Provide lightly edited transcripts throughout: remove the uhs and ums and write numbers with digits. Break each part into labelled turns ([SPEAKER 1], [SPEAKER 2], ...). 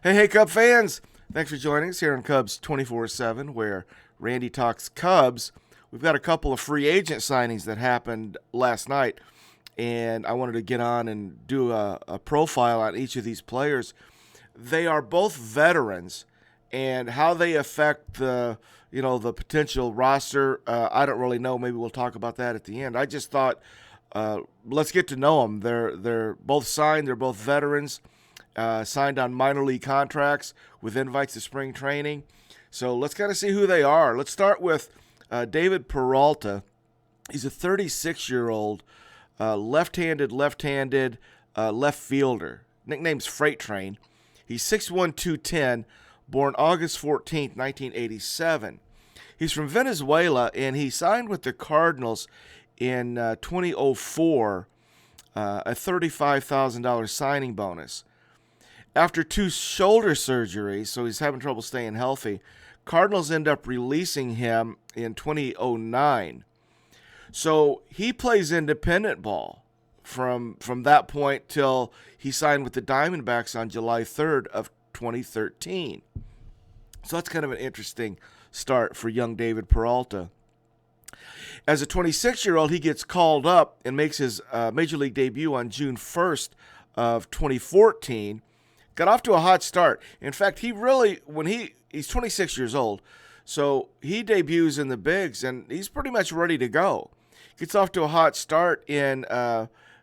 [SPEAKER 1] Hey, Cub fans! Thanks for joining us here on Cubs 24/7, where Randy talks Cubs. We've got a couple of free agent signings that happened last night, and I wanted to get on and do a profile on each of these players. They are both veterans, and how they affect the potential roster. I don't really know. Maybe we'll talk about that at the end. I just thought let's get to know them. They're both signed. They're both veterans. Signed on minor league contracts with invites to spring training. So let's kind of see who they are. Let's start with David Peralta. He's a 36-year-old left-handed left fielder. Nickname's Freight Train. He's 6'1", 210, born August 14th, 1987. He's from Venezuela, and he signed with the Cardinals in 2004, a $35,000 signing bonus. After 2 shoulder surgeries, so he's having trouble staying healthy, Cardinals end up releasing him in 2009. So he plays independent ball from that point till he signed with the Diamondbacks on July 3rd of 2013. So that's kind of an interesting start for young David Peralta. As a 26-year-old, he gets called up and makes his Major League debut on June 1st of 2014. Got off to a hot start. In fact, he's 26 years old, so he debuts in the bigs, and he's pretty much ready to go. Gets off to a hot start in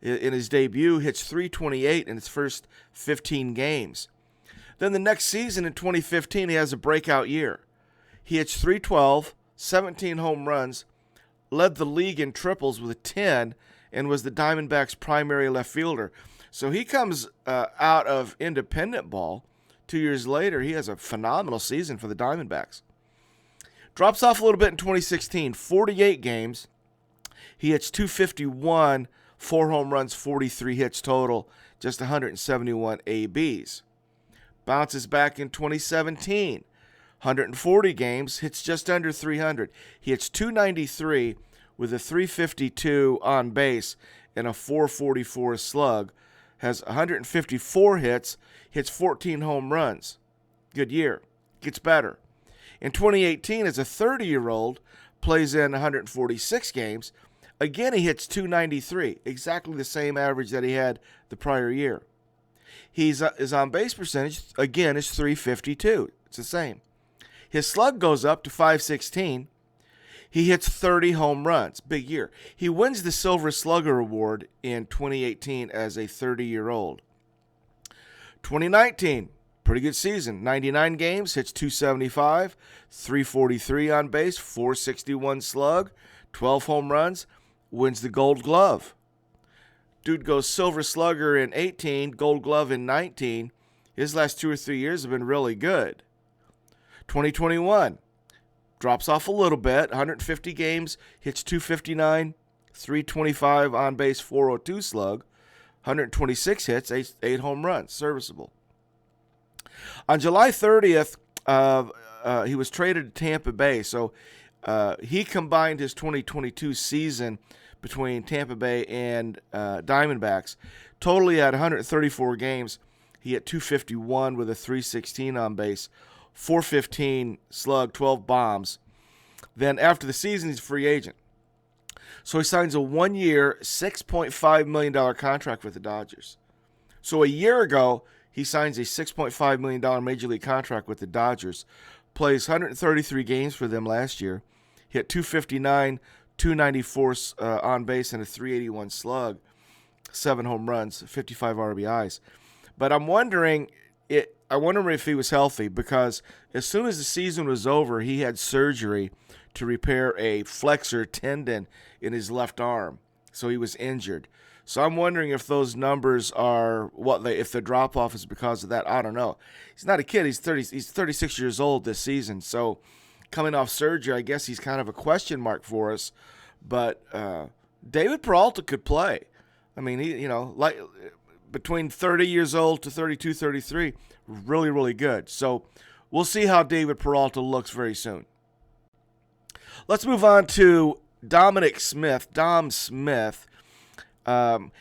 [SPEAKER 1] his debut, hits .328 in his first 15 games. Then the next season in 2015, he has a breakout year. He hits .312, 17 home runs, led the league in triples with 10, and was the Diamondbacks' primary left fielder. So he comes out of independent ball. 2 years later, he has a phenomenal season for the Diamondbacks. Drops off a little bit in 2016, 48 games. He hits .251, 4 home runs, 43 hits total, just 171 ABs. Bounces back in 2017, 140 games, hits just under 300. He hits .293 with a .352 on base and a .444 slug. Has 154 hits, hits 14 home runs. Good year. Gets better. In 2018, as a 30-year-old, plays in 146 games. Again, he hits .293, exactly the same average that he had the prior year. His on-base percentage, again, is .352. It's the same. His slug goes up to .516. He hits 30 home runs. Big year. He wins the Silver Slugger Award in 2018 as a 30-year-old. 2019, pretty good season. 99 games, hits .275, 343 on base, 461 slug, 12 home runs, wins the Gold Glove. Dude goes Silver Slugger in 18, Gold Glove in 19. His last 2 or 3 years have been really good. 2021. Drops off a little bit, 150 games, hits .259, 325 on base, 402 slug, 126 hits, 8 home runs, serviceable. On July 30th, he was traded to Tampa Bay, so he combined his 2022 season between Tampa Bay and Diamondbacks. Totally at 134 games, he hit .251 with a .316 on base, 415 slug, 12 bombs. Then after the season, he's a free agent. So he signs a 1-year, $6.5 million contract with the Dodgers. So a year ago, he signs a $6.5 million Major League contract with the Dodgers. Plays 133 games for them last year. Hit .259, 294 on base, and a .381 slug. 7 home runs, 55 RBIs. But I'm wondering if he was healthy, because as soon as the season was over, he had surgery to repair a flexor tendon in his left arm. So he was injured. So I'm wondering if those numbers are if the drop off is because of that. I don't know. He's not a kid. He's 36 years old this season. So coming off surgery, I guess he's kind of a question mark for us. But David Peralta could play. I mean, he like between 30 years old to 32, 33, really, really good. So we'll see how David Peralta looks very soon. Let's move on to Dominic Smith, Dom Smith.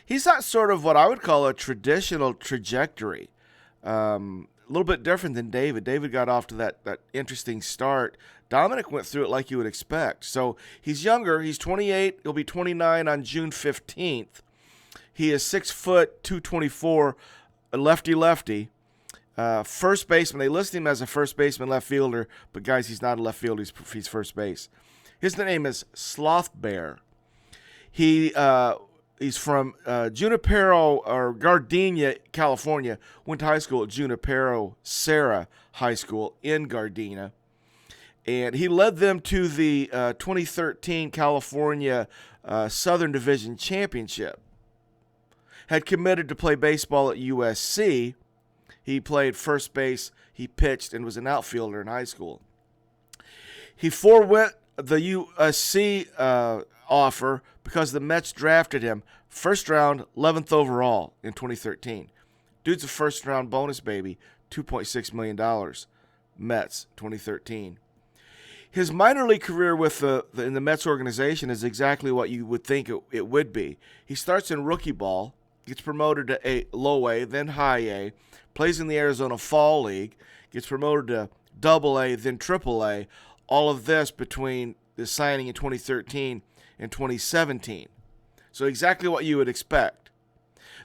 [SPEAKER 1] He's not sort of what I would call a traditional trajectory. a little bit different than David. David got off to that interesting start. Dominic went through it like you would expect. So he's younger. He's 28. He'll be 29 on June 15th. He is 6 foot 224, a lefty. First baseman. They list him as a first baseman, left fielder, but guys, he's not a left fielder. He's first base. His name is Sloth Bear. He's from Junipero or Gardena, California. Went to high school at Junipero Serra High School in Gardena. And he led them to the 2013 California Southern Division Championship. Had committed to play baseball at USC. He played first base, he pitched, and was an outfielder in high school. He forewent the USC offer because the Mets drafted him first round, 11th overall in 2013. Dude's a first-round bonus baby, $2.6 million. Mets, 2013. His minor league career with in the Mets organization is exactly what you would think it would be. He starts in rookie ball, gets promoted to low A, then high A, plays in the Arizona Fall League, gets promoted to double A, then triple A. All of this between the signing in 2013 and 2017. So exactly what you would expect.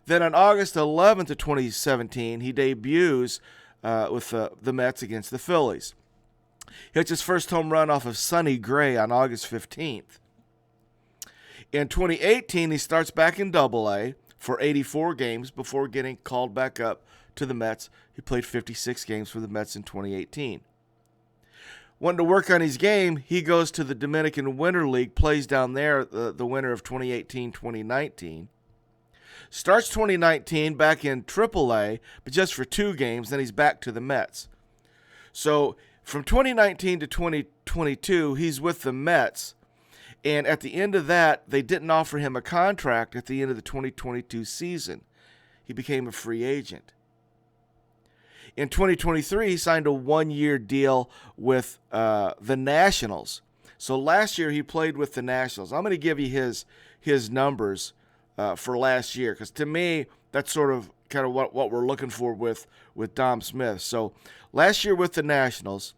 [SPEAKER 1] Then on August 11th of 2017, he debuts with the Mets against the Phillies. He hits his first home run off of Sonny Gray on August 15th. In 2018, he starts back in double A for 84 games before getting called back up to the Mets. He played 56 games for the Mets in 2018. Wanting to work on his game, he goes to the Dominican Winter League, plays down there the winter of 2018-2019. Starts 2019 back in AAA, but just for 2 games, then he's back to the Mets. So from 2019 to 2022, he's with the Mets, and at the end of that, they didn't offer him a contract at the end of the 2022 season. He became a free agent. In 2023, he signed a 1-year deal with the Nationals. So last year he played with the Nationals. I'm going to give you his numbers for last year, because to me that's sort of kind of what we're looking for with Dom Smith. So last year with the Nationals,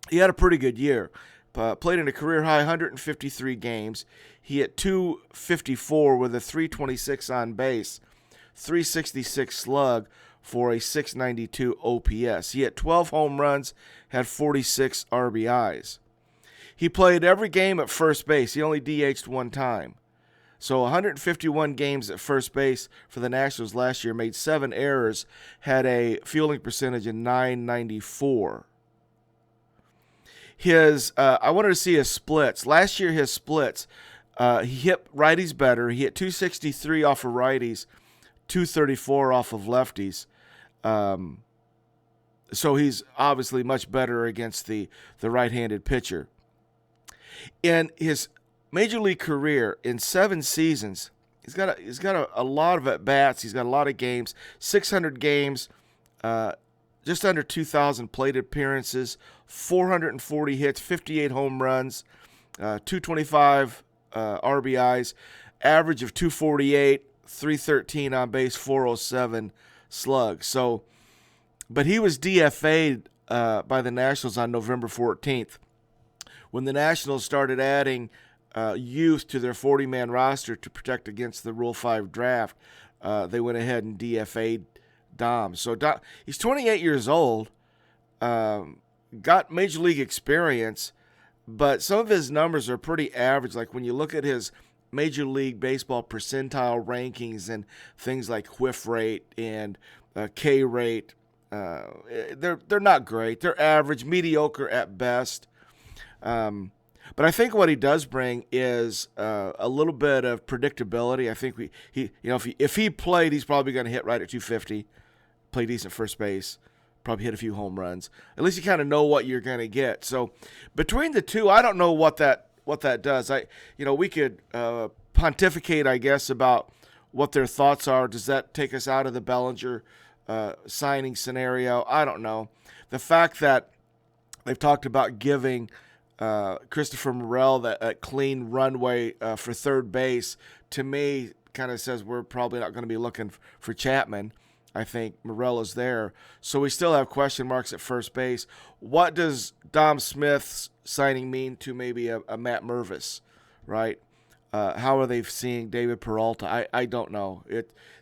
[SPEAKER 1] he had a pretty good year. Played in a career-high 153 games. He hit .254 with a .326 on base, .366 slug for a .692 OPS. He hit 12 home runs, had 46 RBIs. He played every game at first base. He only DH'd 1 time. So 151 games at first base for the Nationals last year, made 7 errors, had a fielding percentage of .994. I wanted to see his splits. Last year, his splits, he hit righties better. He hit .263 off of righties, .234 off of lefties. So he's obviously much better against the right-handed pitcher. In his major league career, in 7 seasons, he's got a lot of at-bats. He's got a lot of games, 600 games, just under 2,000 plate appearances, 440 hits, 58 home runs, 225 RBIs, average of 248, 313 on base, 407 slug. So, but he was DFA'd by the Nationals on November 14th. When the Nationals started adding youth to their 40-man roster to protect against the Rule 5 draft, they went ahead and DFA'd Dom. So he's 28 years old, got major league experience, but some of his numbers are pretty average. Like when you look at his Major League Baseball percentile rankings and things like whiff rate and K rate, they're not great. They're average, mediocre at best. But I think what he does bring is a little bit of predictability. I think if he played, he's probably going to hit right at 250, play decent first base, probably hit a few home runs. At least you kind of know what you're going to get. So between the two, I don't know what that does. We could pontificate, I guess, about what their thoughts are. Does that take us out of the Bellinger signing scenario? I don't know. The fact that they've talked about giving Christopher Morel that clean runway for third base, to me, kind of says we're probably not going to be looking for Chapman. I think Morella's there. So we still have question marks at first base. What does Dom Smith's signing mean to maybe a Matt Mervis, right? How are they seeing David Peralta? I don't know.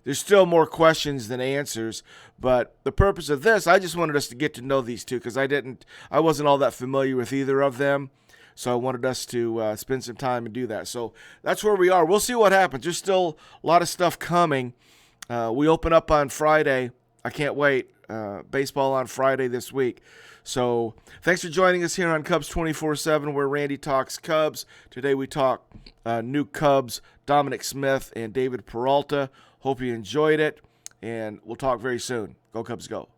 [SPEAKER 1] There's still more questions than answers, but the purpose of this, I just wanted us to get to know these two because I wasn't all that familiar with either of them. So I wanted us to spend some time and do that. So that's where we are. We'll see what happens. There's still a lot of stuff coming. We open up on Friday. I can't wait. Baseball on Friday this week. So thanks for joining us here on Cubs 24/7, where Randy talks Cubs. Today we talk new Cubs, Dominic Smith and David Peralta. Hope you enjoyed it, and we'll talk very soon. Go Cubs, go.